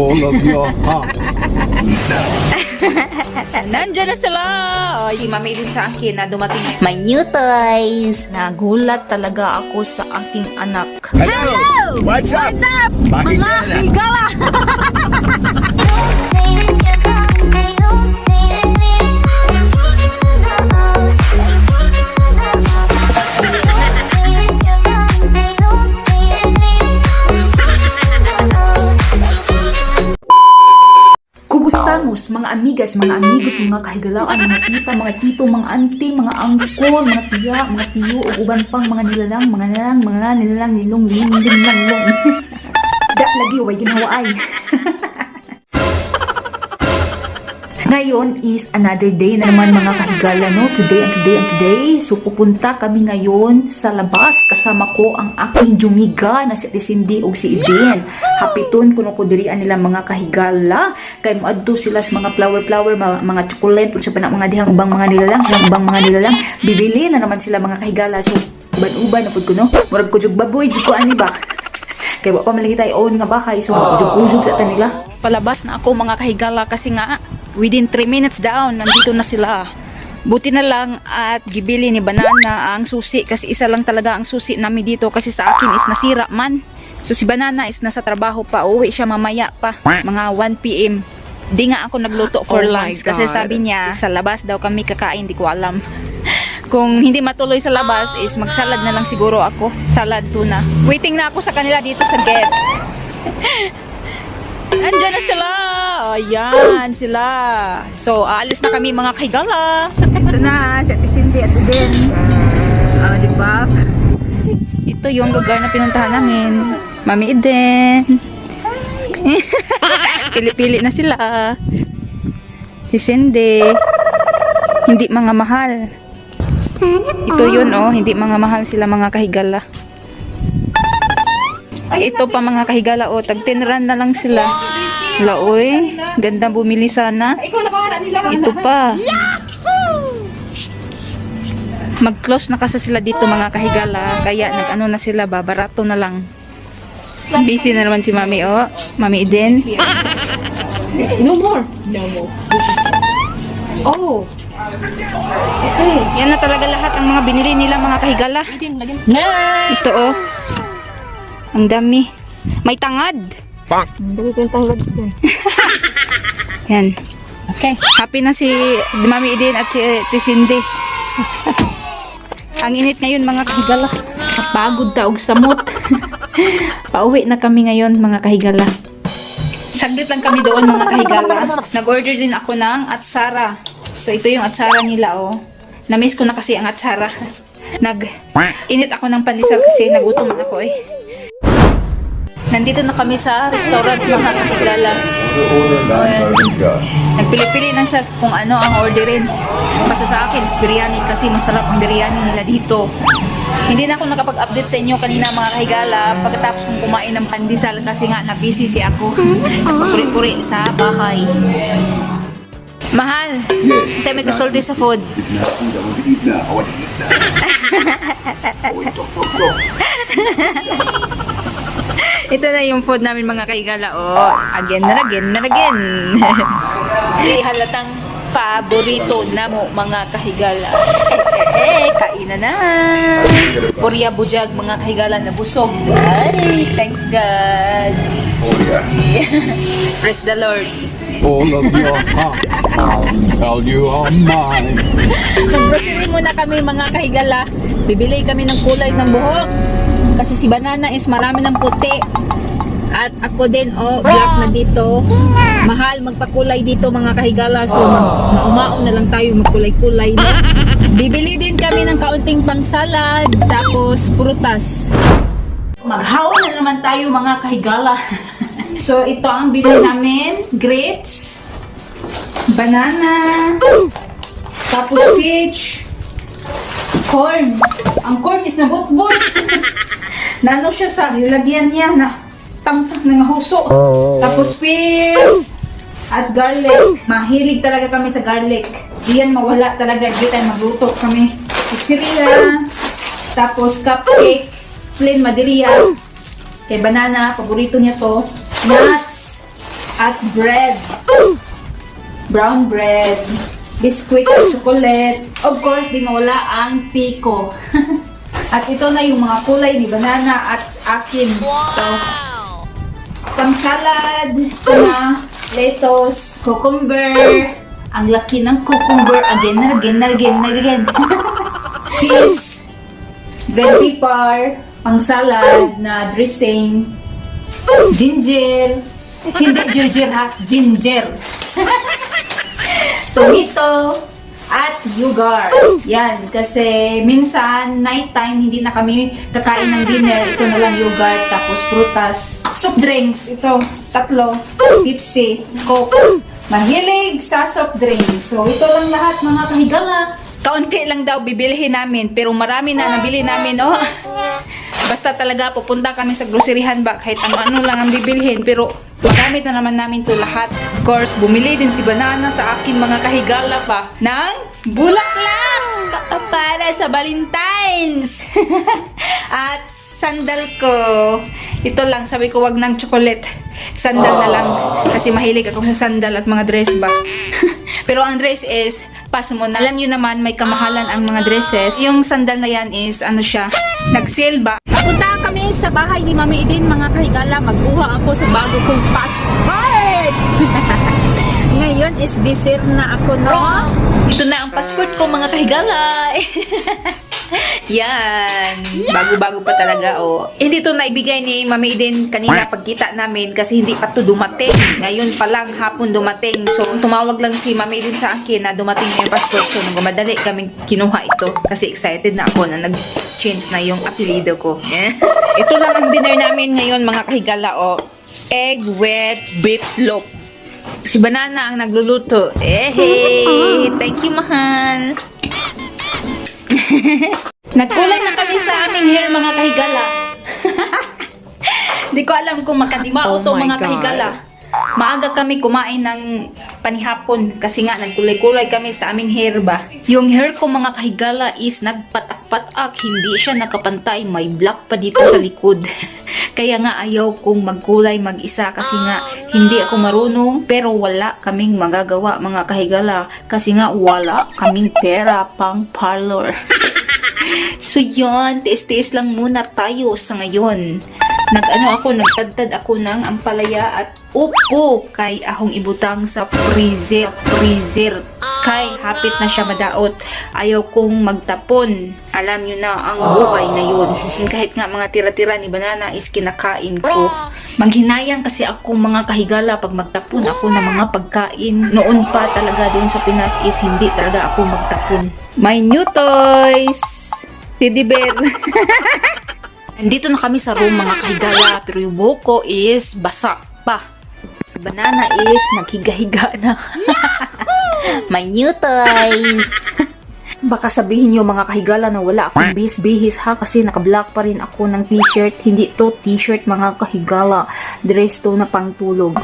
all of your heart. Nandiyan na sila! Ay, mami din sa akin na dumating na may new toys. Nagulat talaga ako sa aking anak. Hello! What's up? Bakit Mga yan? higala! Kumusta mga amigas, mga amigos, mga kahigalaan, mga tita, mga tito, mga auntie, mga angkol, mga tiya, mga tiyo, o uban pang mga nilalang, nilong, lang. Dat lagi, way ginawa ay. Ngayon is another day na naman mga kahigala, no? Today. So pupunta kami ngayon sa labas. Kasama ko ang aking jumiga na si Cindy o si Eden. Hapiton kuno ko dirian nila mga kahigala. Kay moadto sila sa mga flower, mga chocolate, sa panang mga dihang ubang mga nilalang. Bibili na naman sila mga kahigala. So uban-uban na pud ko, no? Murag ko jug baboy, di ko ani ba? Kaya pa malagi tayo own nga bakay. So jug-ujug sa tanila. Palabas na ako mga kahigala kasi nga within 3 minutes down, nandito na sila. Buti na lang at gibili ni Banana ang susi kasi isa lang talaga ang susi namin dito kasi sa akin is nasira man. So si Banana is nasa trabaho pa, uwi siya mamaya pa, mga 1 PM. Di nga ako nagluto for lunch kasi sabi niya sa labas daw kami kakain, di ko alam. Kung hindi matuloy sa labas is magsalad na lang siguro ako, salad tuna. Waiting na ako sa kanila dito sa gate. Andiyan na sila! Ayan sila. So, aalis na kami mga kahigala. Ito na, si Ate Cindy at Eden. Diba? Ito yung lugar na pinuntahan namin. Mami Eden. Pili-pili na sila. Si Cindy. Hindi mga mahal. Ito yun, oh. Hindi mga mahal sila mga kahigala. Ito pa mga kahigala, oh, tag 10 rand na lang sila. Laoy, ganda bumili sana. Ito pa. Mag-close na kasi sila dito mga kahigala, kaya nag-ano na sila, babarato na lang. Busy na naman si Mami, oh. Mami Eden. No more. Oh. Okay. Yan na talaga lahat ang mga binili nila mga kahigala. Ito, oh. Ang dami. May tangad. Dami kong tangad. Yan. Okay. Happy na si Mami Eden at si Cindy. Ang init ngayon mga kahigala. Kapagod ta og samot. Pauwi na kami ngayon mga kahigala. Saglit lang kami doon mga kahigala. Nag-order din ako ng atsara. So ito yung atsara nila, oh. Na-miss ko na kasi ang atsara. Init ako ng pandesal kasi nagutom ako eh. Nandito na kami sa restaurant mga kahigala. Nagpili-pili na siya kung ano ang orderin. Basta sa akin is biryani kasi masarap ang biryani nila dito. Hindi na ako nakapag-update sa inyo kanina mga kahigala pagkatapos kong kumain ng pandesal kasi nga na-busy si ako sa pagpuri-puri sa bahay. Mahal, kasi may kasulti sa food. Ito na yung food namin mga kahigala. Oh, again na again. Di halatang paborito na mo mga kahigala. Kain na. Purya bujag mga kahigala na busog. Ay, thanks God. Oh yeah. Praise the Lord. All of your heart. Tell you are mine. Mag-grocery muna kami mga kahigala. Bibili kami ng kulay ng buhok. Kasi si Banana is marami ng puti. At ako din, oh, black na dito. Mahal magpakulay dito mga kahigala. So, naumaon na lang tayo magkulay-kulay. No? Bibili din kami ng kaunting pang salad. Tapos, prutas. Maghaw na naman tayo mga kahigala. So, ito ang bibili namin. Grapes. Banana. Tapos, peach. Corn. Ang corn is nabot-bot. Nano siya sa lilagyan niya na tangtang ng huso. Tapos pears at garlic. Mahilig talaga kami sa garlic. Diyan mawala talaga. Di tayo magluto kami. Pizzeria. Tapos cupcake. Plain Maderia. Kay Banana. Paborito niya to. Nuts. at bread. Brown bread, biscuit at chocolate. Of course, di mawala ang tiko. At ito na yung mga kulay ni banana at akin. Ito. Pang salad, ito na, lettuce, cucumber. Ang laki ng cucumber. Again. Peas, red pepper, pang salad na dressing, ginger. Hindi ginger ha, ginger. Tomato at yogurt. Yan, kasi minsan nighttime hindi na kami kakain ng dinner. Ito na lang yogurt, tapos prutas. Soft drinks, ito, 3. Pepsi, Coke. Mahilig sa soft drinks. So, ito lang lahat mga kahigala. Kaunti lang daw bibilihin namin, pero marami na nabili namin, oh. Basta talaga pupunta kami sa groceryhan ba, kahit ano lang ang bibilhin, pero magamit na naman namin to lahat. Of course, bumili din si Banana sa akin mga kahigala pa ng bulaklak para sa Valentine's. At sandal ko. Ito lang, sabi ko wag ng chocolate. Sandal na lang. Kasi mahilig ako sa sandal at mga dress ba. Pero ang dress is, pass mo na. Alam nyo naman, may kamahalan ang mga dresses. Yung sandal na yan is, ano siya, nag-sale ba? Punta kami sa bahay ni Mami Eden, mga kahigala. Magkuha ako sa bago kong passport. Ngayon is bisir na ako, no? Ito na ang passport ko, mga kahigala. Yan. Bago-bago pa talaga, oh. Hindi to naibigay ni Mami Eden kanina pagkita namin kasi hindi pa to dumating. Ngayon pa lang hapon dumating. So, tumawag lang si Mami Eden sa akin na dumating na yung passport. So, nung gumadali kami kinuha ito kasi excited na ako na nag-change na yung apelido ko. Ito lang ang dinner namin ngayon, mga kahigala, oh. Egg with beef loaf. Si Banana ang nagluluto. Thank you, mahal. Nagkulay na kami sa aming hair, mga kahigala. Di ko alam kung makadimao to, mga kahigala. Maaga kami kumain ng panihapon kasi nga nagkulay-kulay kami sa aming hair ba. Yung hair ko, mga kahigala, is nagpatak-patak. Hindi siya nakapantay. May black pa dito sa likod. Kaya nga ayaw kong magkulay mag-isa kasi nga hindi ako marunong, pero wala kaming magagawa, mga kahigala, kasi nga wala kaming pera pang parlor. So yun, tiis-tiis lang muna tayo sa ngayon. Nagtadtad ako ng ampalaya at upo kay ahong ibutang sa freezer. Kay hapit na siya madaot. Ayaw kong magtapon. Alam nyo na ang buhay ngayon. Kahit nga mga tira-tira ni Banana is kinakain ko. Manghinayang kasi ako, mga kahigala, pag magtapon ako ng mga pagkain. Noon pa talaga doon sa Pinas is hindi talaga ako magtapon. My new toys! Teddy bear. Nandito na kami sa room, mga kahigala, pero yung buhok ko is basa pa. Si Banana is naghiga-higa na. My new toys! Baka sabihin nyo, mga kahigala, na wala akong bihis ha, kasi naka-black pa rin ako ng t-shirt. Hindi to t-shirt, mga kahigala. Dress to na pangtulog.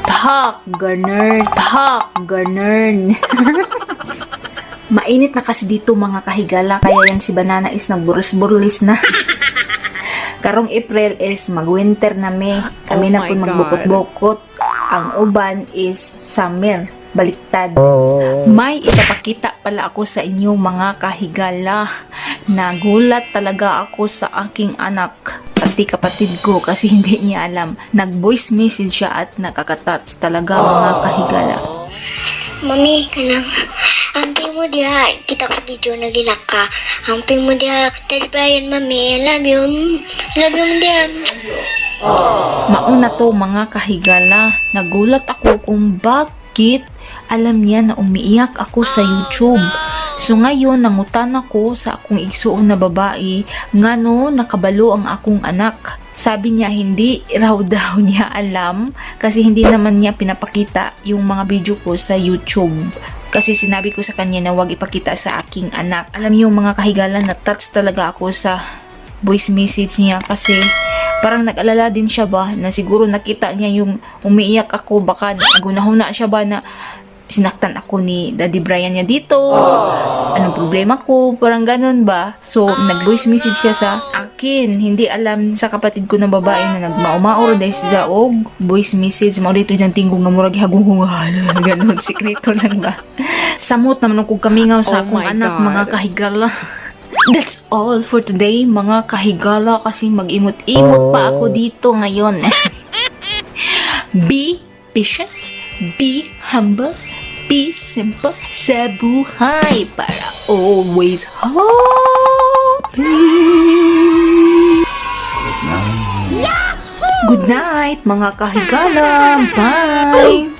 Tahak, ganern. Mainit na kasi dito, mga kahigala, kaya yan si Banana is nagburlis-burlis na. Karong April is mag-winter na may. Kami na po magbukot-bukot. Ang uban is summer. Baliktad. May ipapakita pala ako sa inyo, mga kahigala. Nagulat talaga ako sa aking anak. Pati kapatid ko kasi hindi niya alam. Nag-voice message siya at nakaka-touch talaga, mga kahigala. Mami, kanang amping mo diha, kita ko video nagilak ka. Amping mo diha, Daddy Brian, Mami, I love you mo diha. Mauna to, mga kahigala. Nagulat ako kung bakit alam niya na umiiyak ako sa YouTube. So ngayon, nangutan ako sa akong igsuon na babae, ngano nakabalo ang akong anak. Sabi niya hindi raw daw niya alam kasi hindi naman niya pinapakita yung mga video ko sa YouTube. Kasi sinabi ko sa kanya na wag ipakita sa aking anak. Alam niyo, mga kahigala, na touch talaga ako sa voice message niya kasi parang nag-alala din siya ba na siguro nakita niya yung umiiyak ako, baka nagunahon na siya ba na sinaktan ako ni Daddy Brian niya dito. Anong problema ko? Parang ganun ba? So, nag-voice message siya sa akin. Hindi alam sa kapatid ko na babae na nagmaumaor dahil siya og voice message. Mao dito diyang tinggong nga murag hagong-hungal. Ganun, sikreto lang ba? Samot naman kung kamingaw sa akong anak, mga kahigala. That's all for today, mga kahigala, kasi mag-imot-imot pa ako dito ngayon. Be patient, be humble, be simple sa buhay para always happy. Good night, mga kahigala. Bye!